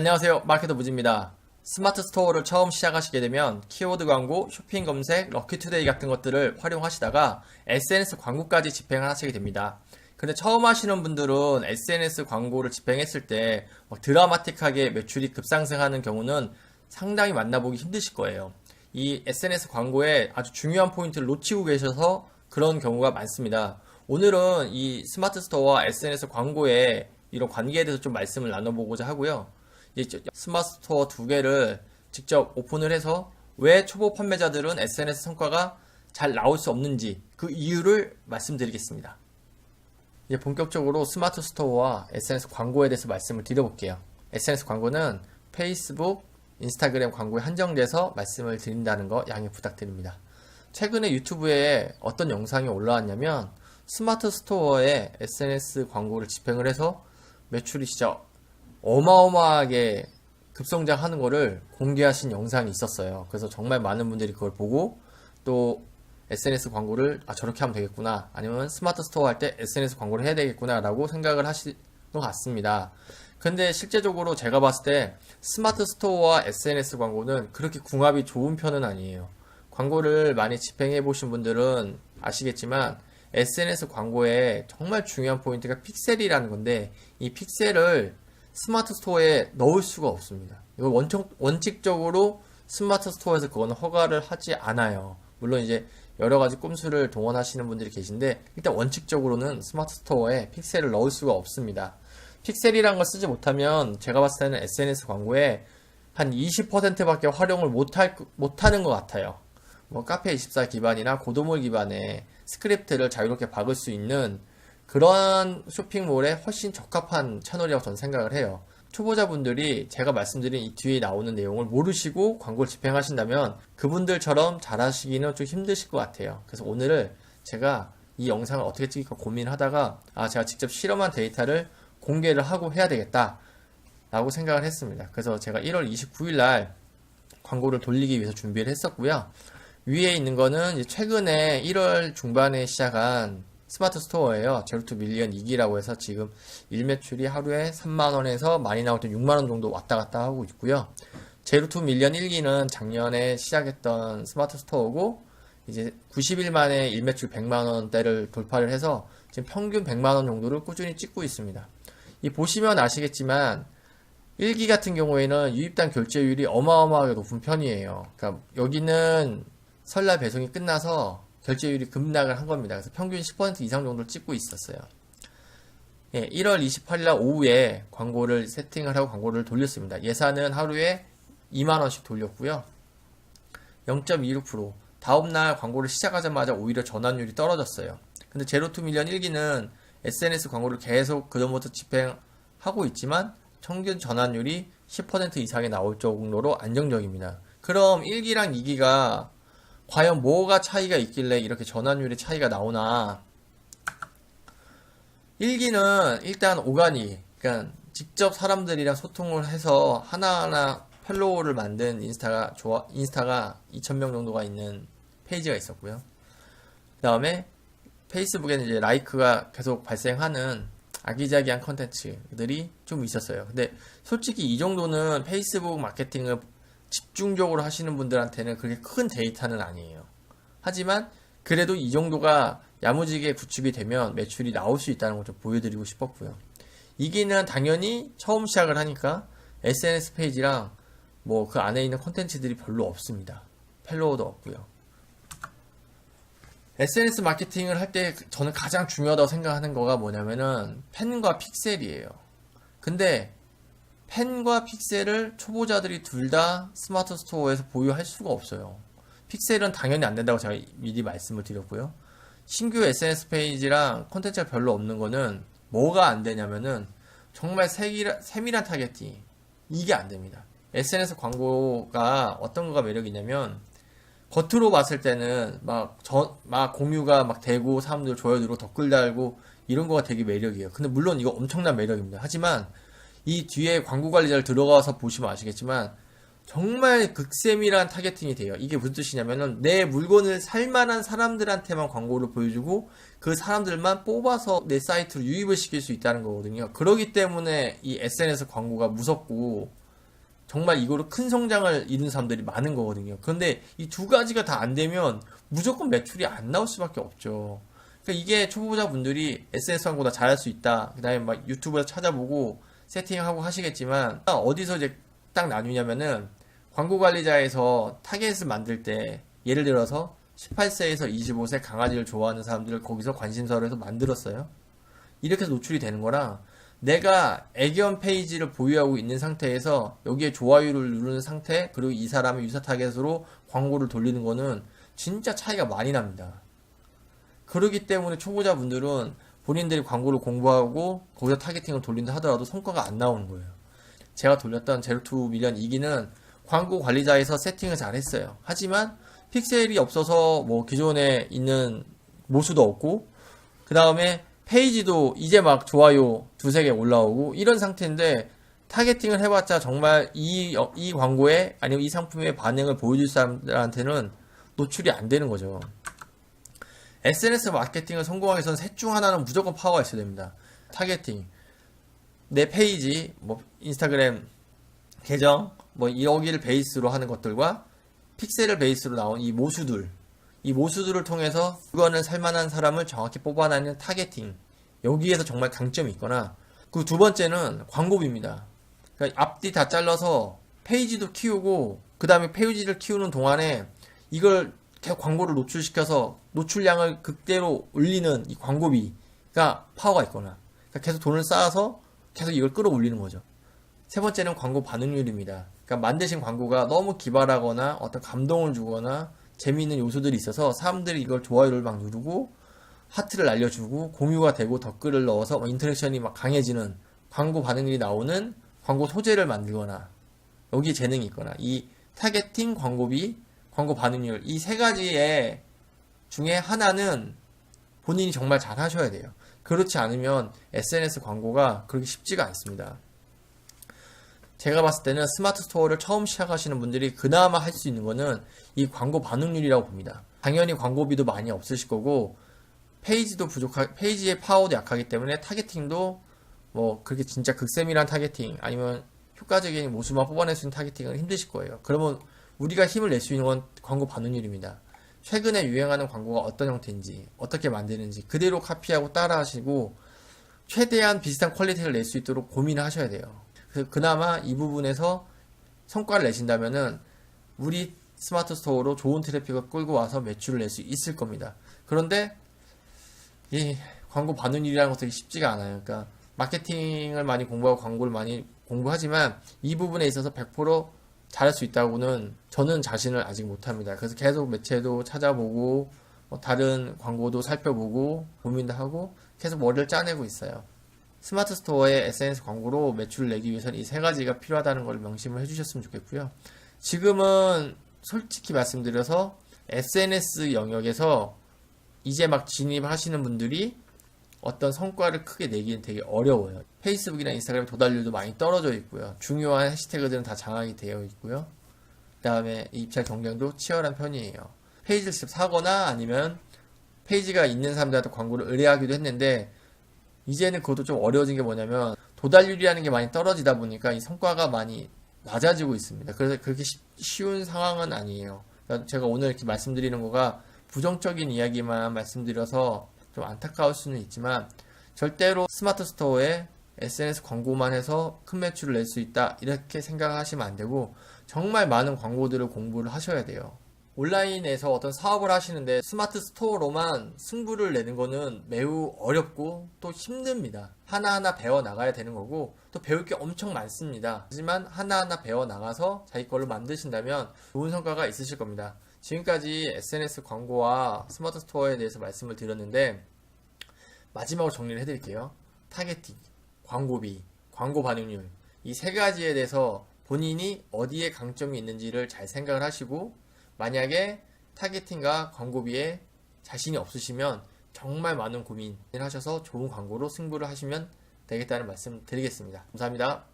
안녕하세요. 마케터 무지입니다. 스마트 스토어를 처음 시작하시게 되면 키워드 광고, 쇼핑 검색, 럭키투데이 같은 것들을 활용하시다가 SNS 광고까지 집행을 하시게 됩니다. 근데 처음 하시는 분들은 SNS 광고를 집행했을 때 막 드라마틱하게 매출이 급상승하는 경우는 상당히 만나보기 힘드실 거예요. 이 SNS 광고에 아주 중요한 포인트를 놓치고 계셔서 그런 경우가 많습니다. 오늘은 이 스마트 스토어와 SNS 광고의 이런 관계에 대해서 좀 말씀을 나눠보고자 하고요. 스마트 스토어 두 개를 직접 오픈을 해서 왜 초보 판매자들은 SNS 성과가 잘 나올 수 없는지 그 이유를 말씀드리겠습니다. 이제 본격적으로 스마트 스토어와 SNS 광고에 대해서 말씀을 드려볼게요. SNS 광고는 페이스북, 인스타그램 광고에 한정돼서 말씀을 드린다는 거 양해 부탁드립니다. 최근에 유튜브에 어떤 영상이 올라왔냐면 스마트 스토어에 SNS 광고를 집행을 해서 매출이 진짜 어마어마하게 급성장하는 거를 공개하신 영상이 있었어요. 그래서 정말 많은 분들이 그걸 보고 또 SNS 광고를 저렇게 하면 되겠구나, 아니면 스마트 스토어 할 때 SNS 광고를 해야 되겠구나 라고 생각을 하시는 것 같습니다. 근데 실제적으로 제가 봤을 때 스마트 스토어와 SNS 광고는 그렇게 궁합이 좋은 편은 아니에요. 광고를 많이 집행해 보신 분들은 아시겠지만 SNS 광고에 정말 중요한 포인트가 픽셀이라는 건데, 이 픽셀을 스마트 스토어에 넣을 수가 없습니다. 이거 원칙적으로 스마트 스토어에서 그거는 허가를 하지 않아요. 물론 이제 여러 가지 꼼수를 동원하시는 분들이 계신데, 일단 원칙적으로는 스마트 스토어에 픽셀을 넣을 수가 없습니다. 픽셀이란 걸 쓰지 못하면 제가 봤을 때는 SNS 광고에 한 20%밖에 활용을 못하는 것 같아요. 뭐 카페24 기반이나 고도몰 기반의 스크립트를 자유롭게 박을 수 있는 그러한 쇼핑몰에 훨씬 적합한 채널이라고 저는 생각을 해요. 초보자분들이 제가 말씀드린 이 뒤에 나오는 내용을 모르시고 광고를 집행하신다면 그분들처럼 잘하시기는 좀 힘드실 것 같아요. 그래서 오늘은 제가 이 영상을 어떻게 찍을까 고민하다가 제가 직접 실험한 데이터를 공개를 하고 해야 되겠다 라고 생각을 했습니다. 그래서 제가 1월 29일 날 광고를 돌리기 위해서 준비를 했었고요. 위에 있는 거는 최근에 1월 중반에 시작한 스마트 스토어예요. 제로 투 밀리언 2기라고 해서 지금 일매출이 하루에 3만원에서 많이 나올 때 6만원 정도 왔다 갔다 하고 있고요. 제로 투 밀리언 1기는 작년에 시작했던 스마트 스토어고, 이제 90일 만에 일매출 100만원대를 돌파를 해서 지금 평균 100만원 정도를 꾸준히 찍고 있습니다. 이 보시면 아시겠지만 1기 같은 경우에는 유입단 결제율이 어마어마하게 높은 편이에요. 그러니까 여기는 설날 배송이 끝나서 결제율이 급락을 한 겁니다. 그래서 평균 10% 이상 정도를 찍고 있었어요. 1월 28일 날 오후에 광고를 세팅을 하고 광고를 돌렸습니다. 예산은 하루에 2만원씩 돌렸고요. 0.26%. 다음날 광고를 시작하자마자 오히려 전환율이 떨어졌어요. 근데 제로 투 밀리언 1기는 SNS 광고를 계속 그전부터 집행하고 있지만 평균 전환율이 10% 이상이 나올 정도로 안정적입니다. 그럼 1기랑 2기가 과연 뭐가 차이가 있길래 이렇게 전환율의 차이가 나오나? 1기는 일단 오가닉, 그러니까 직접 사람들이랑 소통을 해서 하나하나 팔로워를 만든 인스타가 2,000명 정도가 있는 페이지가 있었고요. 그 다음에 페이스북에는 이제 라이크가 계속 발생하는 아기자기한 컨텐츠들이 좀 있었어요. 근데 솔직히 이 정도는 페이스북 마케팅을 집중적으로 하시는 분들한테는 그렇게 큰 데이터는 아니에요. 하지만 그래도 이 정도가 야무지게 구축이 되면 매출이 나올 수 있다는 걸 좀 보여드리고 싶었고요. 2기는 당연히 처음 시작을 하니까 SNS 페이지랑 뭐 그 안에 있는 콘텐츠들이 별로 없습니다. 팔로워도 없고요. SNS 마케팅을 할 때 저는 가장 중요하다고 생각하는 거가 뭐냐면은 펜과 픽셀이에요. 근데 펜과 픽셀을 초보자들이 둘 다 스마트 스토어에서 보유할 수가 없어요. 픽셀은 당연히 안 된다고 제가 미리 말씀을 드렸고요. 신규 SNS 페이지랑 콘텐츠가 별로 없는 거는 뭐가 안 되냐면은 정말 세밀한 타겟팅, 이게 안 됩니다. SNS 광고가 어떤 거가 매력이냐면 겉으로 봤을 때는 막 공유가 막 되고 사람들 좋아요 누르고 댓글 달고 이런 거가 되게 매력이에요. 근데 물론 이거 엄청난 매력입니다. 하지만 이 뒤에 광고 관리자를 들어가서 보시면 아시겠지만 정말 극세밀한 타겟팅이 돼요. 이게 무슨 뜻이냐면은 내 물건을 살만한 사람들한테만 광고를 보여주고 그 사람들만 뽑아서 내 사이트로 유입을 시킬 수 있다는 거거든요. 그렇기 때문에 이 SNS 광고가 무섭고 정말 이거로 큰 성장을 이룬 사람들이 많은 거거든요. 그런데 이 두 가지가 다 안 되면 무조건 매출이 안 나올 수밖에 없죠. 그러니까 이게 초보자분들이 SNS 광고다 잘할 수 있다. 그 다음에 막 유튜브에서 찾아보고 세팅하고 하시겠지만, 어디서 이제 딱 나뉘냐면은, 광고 관리자에서 타겟을 만들 때, 예를 들어서 18세에서 25세 강아지를 좋아하는 사람들을 거기서 관심사로 해서 만들었어요. 이렇게 해서 노출이 되는 거랑, 내가 애견 페이지를 보유하고 있는 상태에서 여기에 좋아요를 누르는 상태, 그리고 이 사람의 유사 타겟으로 광고를 돌리는 거는 진짜 차이가 많이 납니다. 그렇기 때문에 초보자분들은 본인들이 광고를 공부하고 거기서 타겟팅을 돌린다 하더라도 성과가 안 나오는 거예요. 제가 돌렸던 제로2 밀리언 2기는 광고 관리자에서 세팅을 잘 했어요. 하지만 픽셀이 없어서 뭐 기존에 있는 모수도 없고, 그 다음에 페이지도 이제 막 좋아요 두세 개 올라오고 이런 상태인데, 타겟팅을 해봤자 정말 이 광고에 아니면 이 상품의 반응을 보여줄 사람들한테는 노출이 안 되는 거죠. SNS 마케팅을 성공하기 위해서는 셋 중 하나는 무조건 파워가 있어야 됩니다. 타겟팅, 내 페이지, 뭐 인스타그램 계정, 뭐 여기를 베이스로 하는 것들과 픽셀을 베이스로 나온 이 모수들을 통해서 그거는 살만한 사람을 정확히 뽑아내는 타겟팅, 여기에서 정말 강점이 있거나, 그 두 번째는 광고비입니다. 그러니까 앞뒤 다 잘라서 페이지도 키우고, 그 다음에 페이지를 키우는 동안에 이걸 계속 광고를 노출시켜서 노출량을 극대로 올리는 이 광고비가 파워가 있거나, 그러니까 계속 돈을 쌓아서 계속 이걸 끌어올리는 거죠. 세 번째는 광고 반응률입니다. 그러니까 만드신 광고가 너무 기발하거나 어떤 감동을 주거나 재미있는 요소들이 있어서 사람들이 이걸 좋아요를 막 누르고 하트를 날려주고 공유가 되고 댓글을 넣어서 인터랙션이 막 강해지는 광고 반응률이 나오는 광고 소재를 만들거나, 여기에 재능이 있거나, 이 타겟팅, 광고비, 광고 반응률, 이 세 가지의 중에 하나는 본인이 정말 잘 하셔야 돼요. 그렇지 않으면 SNS 광고가 그렇게 쉽지가 않습니다. 제가 봤을 때는 스마트 스토어를 처음 시작하시는 분들이 그나마 할 수 있는 거는 이 광고 반응률이라고 봅니다. 당연히 광고비도 많이 없으실 거고, 페이지도 페이지의 파워도 약하기 때문에 타겟팅도 뭐 그렇게 진짜 극세밀한 타겟팅 아니면 효과적인 모습만 뽑아낼 수 있는 타겟팅은 힘드실 거예요. 그러면 우리가 힘을 낼 수 있는 건 광고 반응률입니다. 최근에 유행하는 광고가 어떤 형태인지, 어떻게 만드는지 그대로 카피하고 따라 하시고 최대한 비슷한 퀄리티를 낼 수 있도록 고민을 하셔야 돼요. 그래서 그나마 이 부분에서 성과를 내신다면은 우리 스마트 스토어로 좋은 트래픽을 끌고 와서 매출을 낼 수 있을 겁니다. 그런데 이 광고 반응률이라는 것들이 쉽지가 않아요. 그러니까 마케팅을 많이 공부하고 광고를 많이 공부하지만 이 부분에 있어서 100% 잘할 수 있다고는 저는 자신을 아직 못합니다. 그래서 계속 매체도 찾아보고 다른 광고도 살펴보고 고민도 하고 계속 머리를 짜내고 있어요. 스마트 스토어의 SNS 광고로 매출을 내기 위해서는 이 세 가지가 필요하다는 걸 명심을 해주셨으면 좋겠고요. 지금은 솔직히 말씀드려서 SNS 영역에서 이제 막 진입하시는 분들이 어떤 성과를 크게 내기는 되게 어려워요. 페이스북이나 인스타그램 도달률도 많이 떨어져 있고요. 중요한 해시태그들은 다 장악이 되어 있고요. 그 다음에 입찰 경쟁도 치열한 편이에요. 페이지를 직접 사거나 아니면 페이지가 있는 사람들한테 광고를 의뢰하기도 했는데, 이제는 그것도 좀 어려워진 게 뭐냐면 도달률이라는 게 많이 떨어지다 보니까 이 성과가 많이 낮아지고 있습니다. 그래서 그렇게 쉬운 상황은 아니에요. 그러니까 제가 오늘 이렇게 말씀드리는 거가 부정적인 이야기만 말씀드려서 좀 안타까울 수는 있지만, 절대로 스마트 스토어에 SNS 광고만 해서 큰 매출을 낼 수 있다 이렇게 생각하시면 안 되고, 정말 많은 광고들을 공부를 하셔야 돼요. 온라인에서 어떤 사업을 하시는데 스마트 스토어로만 승부를 내는 거는 매우 어렵고 또 힘듭니다. 하나하나 배워 나가야 되는 거고 또 배울 게 엄청 많습니다. 하지만 하나하나 배워 나가서 자기 걸로 만드신다면 좋은 성과가 있으실 겁니다. 지금까지 SNS 광고와 스마트 스토어에 대해서 말씀을 드렸는데, 마지막으로 정리를 해드릴게요. 타겟팅, 광고비, 광고 반응률, 이 세 가지에 대해서 본인이 어디에 강점이 있는지를 잘 생각을 하시고, 만약에 타겟팅과 광고비에 자신이 없으시면 정말 많은 고민을 하셔서 좋은 광고로 승부를 하시면 되겠다는 말씀 드리겠습니다. 감사합니다.